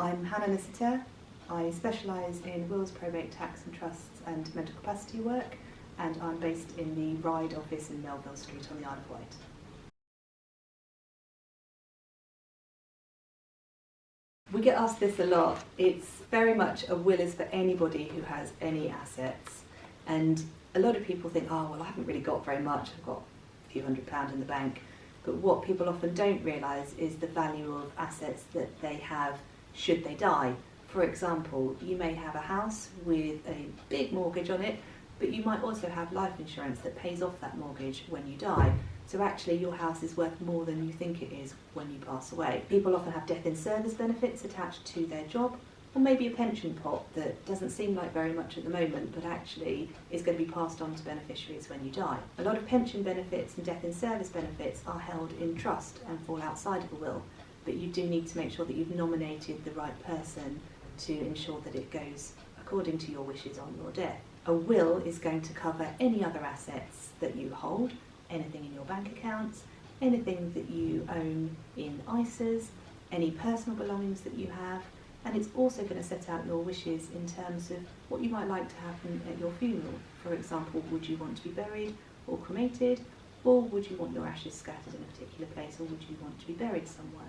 I'm Hannah Lissitor. I specialise in wills, probate, tax and trusts and mental capacity work, and I'm based in the Ryde office in Melville Street on the Isle of Wight. We get asked this a lot. It's very much a will is for anybody who has any assets, and a lot of people think, oh well, I haven't really got very much, I've got a few £100 in the bank. But what people often don't realise is the value of assets that they have should they die. For example, you may have a house with a big mortgage on it, but you might also have life insurance that pays off that mortgage when you die. So actually your house is worth more than you think it is when you pass away. People often have death in service benefits attached to their job, or maybe a pension pot that doesn't seem like very much at the moment, but actually is going to be passed on to beneficiaries when you die. A lot of pension benefits and death in service benefits are held in trust and fall outside of a will, but you do need to make sure that you've nominated the right person to ensure that it goes according to your wishes on your death. A will is going to cover any other assets that you hold, anything in your bank accounts, anything that you own in ISAs, any personal belongings that you have, and it's also going to set out your wishes in terms of what you might like to happen at your funeral. For example, would you want to be buried or cremated, or would you want your ashes scattered in a particular place, or would you want to be buried somewhere?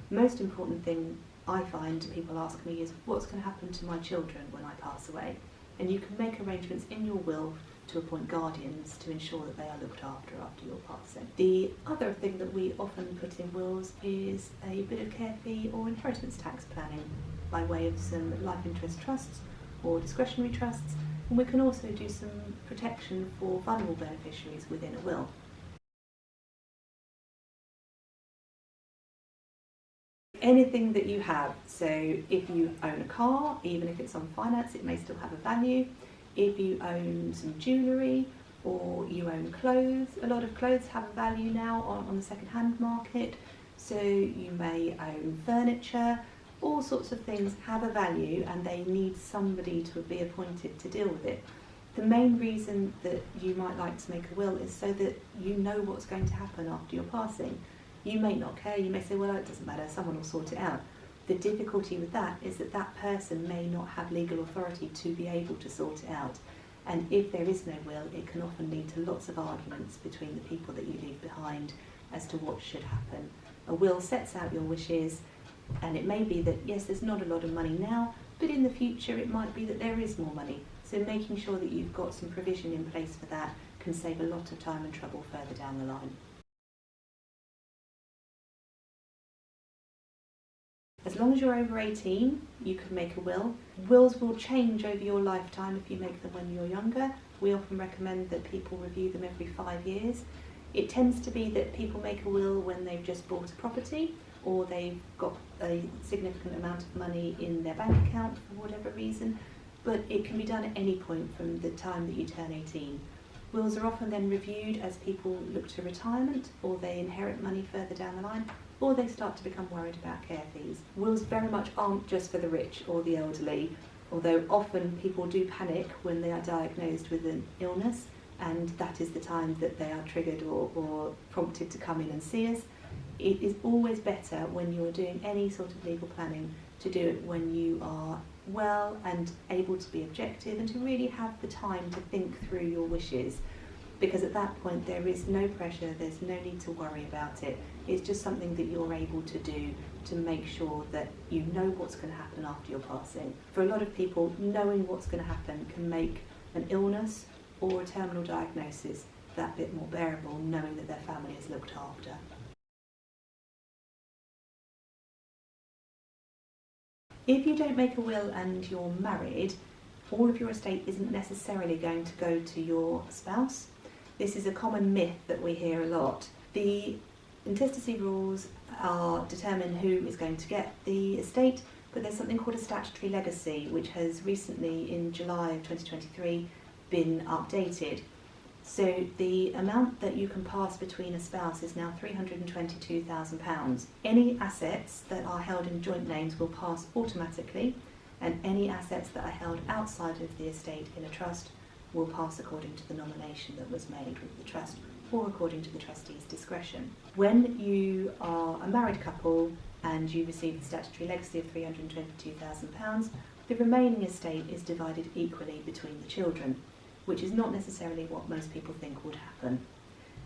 The most important thing I find people ask me is, what's going to happen to my children when I pass away? And you can make arrangements in your will to appoint guardians to ensure that they are looked after your passing. The other thing that we often put in wills is a bit of care fee or inheritance tax planning by way of some life interest trusts or discretionary trusts, and we can also do some protection for vulnerable beneficiaries within a will. Anything that you have, so if you own a car, even if it's on finance, it may still have a value. If you own some jewellery or you own clothes, a lot of clothes have a value now on the second-hand market, so you may own furniture, all sorts of things have a value and they need somebody to be appointed to deal with it. The main reason that you might like to make a will is so that you know what's going to happen after your passing. You may not care, you may say, well, it doesn't matter, someone will sort it out. The difficulty with that is that that person may not have legal authority to be able to sort it out. And if there is no will, it can often lead to lots of arguments between the people that you leave behind as to what should happen. A will sets out your wishes, and it may be that, yes, there's not a lot of money now, but in the future it might be that there is more money. So making sure that you've got some provision in place for that can save a lot of time and trouble further down the line. As long as you're over 18, you can make a will. Wills will change over your lifetime if you make them when you're younger. We often recommend that people review them every 5 years. It tends to be that people make a will when they've just bought a property, or they've got a significant amount of money in their bank account for whatever reason, but it can be done at any point from the time that you turn 18. Wills are often then reviewed as people look to retirement, or they inherit money further down the line, or they start to become worried about care fees. Wills very much aren't just for the rich or the elderly, although often people do panic when they are diagnosed with an illness, and that is the time that they are triggered or prompted to come in and see us. It is always better when you're doing any sort of legal planning to do it when you are well and able to be objective and to really have the time to think through your wishes, because at that point there is no pressure, there's no need to worry about it. It's just something that you're able to do to make sure that you know what's going to happen after your passing. For a lot of people, knowing what's going to happen can make an illness or a terminal diagnosis that bit more bearable, knowing that their family is looked after. If you don't make a will and you're married, all of your estate isn't necessarily going to go to your spouse. This is a common myth that we hear a lot. The intestacy rules determine who is going to get the estate, but there's something called a statutory legacy, which has recently, in July of 2023, been updated. So the amount that you can pass between a spouse is now £322,000. Any assets that are held in joint names will pass automatically, and any assets that are held outside of the estate in a trust will pass according to the nomination that was made with the trust, or according to the trustee's discretion. When you are a married couple, and you receive the statutory legacy of £322,000, the remaining estate is divided equally between the children, which is not necessarily what most people think would happen.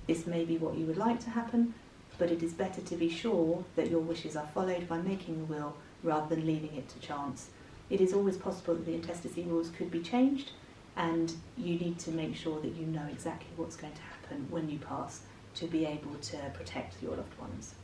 This may be what you would like to happen, but it is better to be sure that your wishes are followed by making a will rather than leaving it to chance. It is always possible that the intestacy rules could be changed, and you need to make sure that you know exactly what's going to happen when you pass to be able to protect your loved ones.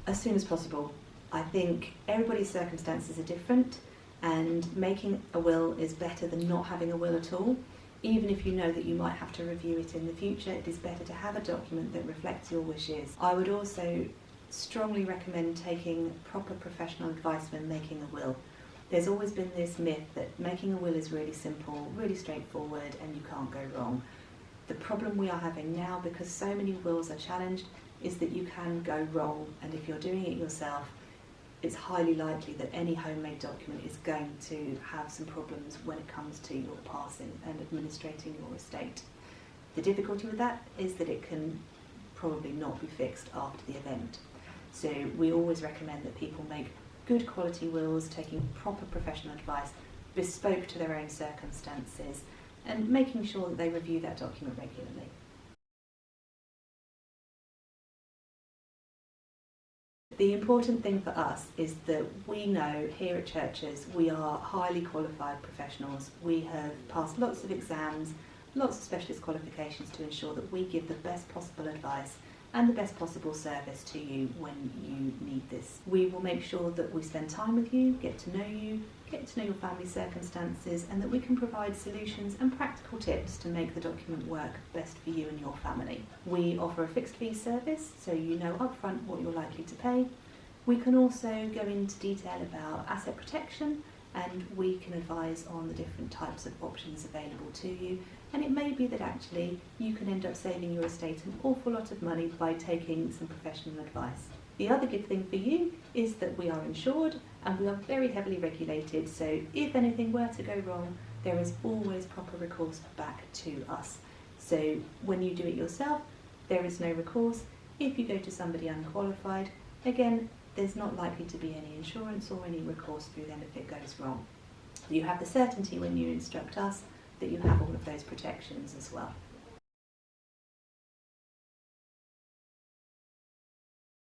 As soon as possible. I think everybody's circumstances are different, and making a will is better than not having a will at all. Even if you know that you might have to review it in the future, it is better to have a document that reflects your wishes. I would also strongly recommend taking proper professional advice when making a will. There's always been this myth that making a will is really simple, really straightforward, and you can't go wrong. The problem we are having now, because so many wills are challenged, is that you can go wrong, and if you're doing it yourself, it's highly likely that any homemade document is going to have some problems when it comes to your passing and administrating your estate. The difficulty with that is that it can probably not be fixed after the event. So we always recommend that people make good quality wills, taking proper professional advice, bespoke to their own circumstances, and making sure that they review that document regularly. The important thing for us is that we know here at Churches we are highly qualified professionals. We have passed lots of exams, lots of specialist qualifications to ensure that we give the best possible advice and the best possible service to you when you need this. We will make sure that we spend time with you, get to know your family circumstances, and that we can provide solutions and practical tips to make the document work best for you and your family. We offer a fixed fee service, so you know upfront what you're likely to pay. We can also go into detail about asset protection, and we can advise on the different types of options available to you. And it may be that actually you can end up saving your estate an awful lot of money by taking some professional advice. The other good thing for you is that we are insured and we are very heavily regulated, so if anything were to go wrong, there is always proper recourse back to us. So when you do it yourself, there is no recourse. If you go to somebody unqualified, again, there's not likely to be any insurance or any recourse through them if it goes wrong. You have the certainty when you instruct us that you have all of those protections as well.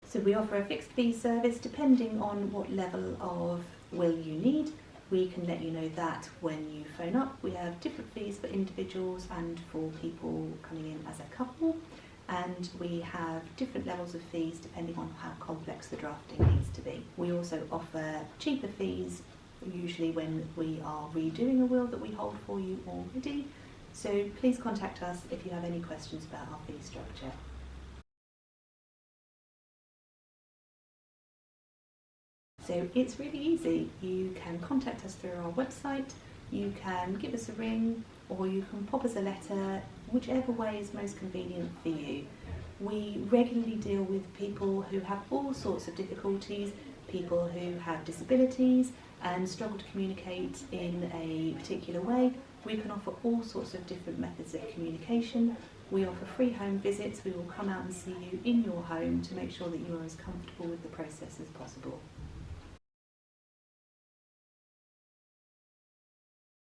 So we offer a fixed fee service depending on what level of will you need. We can let you know that when you phone up. We have different fees for individuals and for people coming in as a couple, and we have different levels of fees depending on how complex the drafting needs to be. We also offer cheaper fees usually when we are redoing a will that we hold for you already. So please contact us if you have any questions about our fee structure. So it's really easy. You can contact us through our website, you can give us a ring, or you can pop us a letter, whichever way is most convenient for you. We regularly deal with people who have all sorts of difficulties, people who have disabilities and struggle to communicate in a particular way. We can offer all sorts of different methods of communication. We offer free home visits. We will come out and see you in your home to make sure that you are as comfortable with the process as possible.